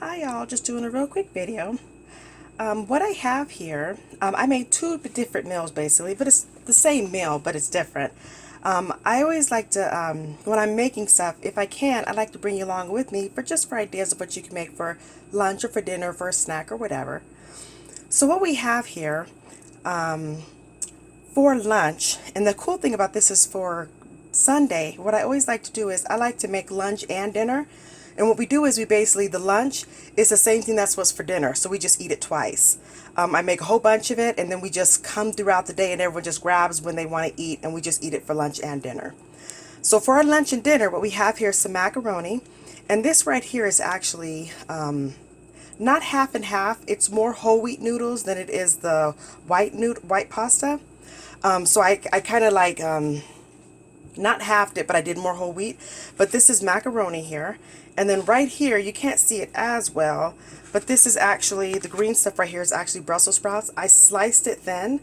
Hi y'all, just doing a real quick video. What I have here, I made two different meals basically, but it's the same meal, but it's different. I always like to, when I'm making stuff, if I can, I like to bring you along with me for ideas of what you can make for lunch or for dinner, for a snack or whatever. So what we have here for lunch, and the cool thing about this is for Sunday, what I always like to do is I like to make lunch and dinner. And what we do is we basically, the lunch is the same thing that's what's for dinner. So we just eat it twice. I make a whole bunch of it and then we just come throughout the day and everyone just grabs when they want to eat and we just eat it for lunch and dinner. So for our lunch and dinner, what we have here is some macaroni. And this right here is actually not half and half. It's more whole wheat noodles than it is the white pasta. So I kind of like not halved it, but I did more whole wheat. But this is macaroni here. And then right here, you can't see it as well, but this is actually, the green stuff right here is actually Brussels sprouts. I sliced it thin,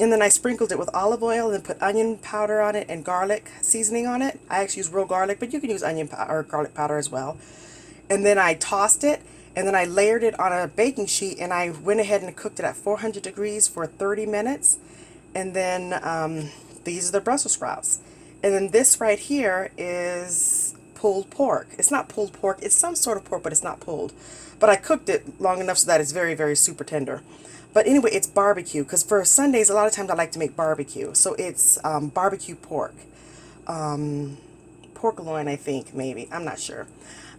and then I sprinkled it with olive oil and put onion powder on it and garlic seasoning on it. I actually use real garlic, but you can use onion or garlic powder as well. And then I tossed it, and then I layered it on a baking sheet, and I went ahead and cooked it at 400 degrees for 30 minutes. And then these are the Brussels sprouts. And then this right here is pulled pork. It's not pulled pork. It's some sort of pork, but it's not pulled. But I cooked it long enough so that it's very, very super tender. But anyway, it's barbecue, because for Sundays, a lot of times I like to make barbecue. So it's barbecue pork. Pork loin, I think, maybe. I'm not sure.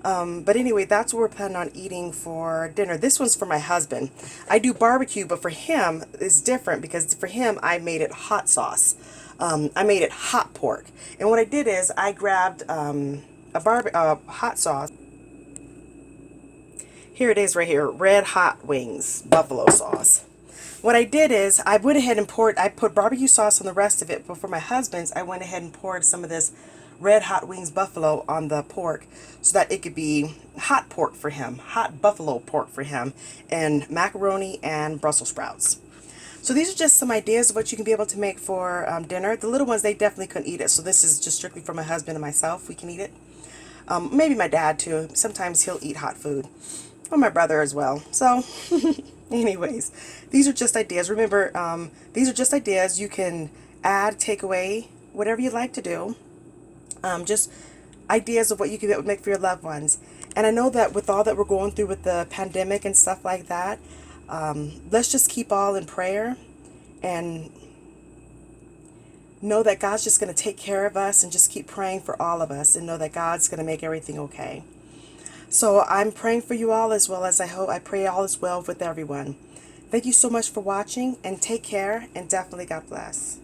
But anyway, that's what we're planning on eating for dinner. This one's for my husband. I do barbecue, but for him, it's different because for him, I made it hot sauce. I made it hot pork. And what I did is I grabbed hot sauce. Here it is right here, Red Hot Wings buffalo sauce. What I did is I went ahead and I put barbecue sauce on the rest of it, but for my husband's, I went ahead and poured some of this Red Hot Wings buffalo on the pork so that it could be hot pork for him, hot buffalo pork for him, and macaroni and Brussels sprouts. So these are just some ideas of what you can be able to make for dinner. The little ones, they definitely couldn't eat it, so this is just strictly for my husband and myself. We can eat it. Maybe my dad too. Sometimes he'll eat hot food. Or my brother as well. So, anyways, these are just ideas. Remember, these are just ideas. You can add, take away, whatever you like to do. Just ideas of what you can make for your loved ones. And I know that with all that we're going through with the pandemic and stuff like that, let's just keep all in prayer and know that God's just going to take care of us, and just keep praying for all of us and know that God's going to make everything okay. So I'm praying for you all, as well as I pray all is well with everyone. Thank you so much for watching, and take care, and definitely God bless.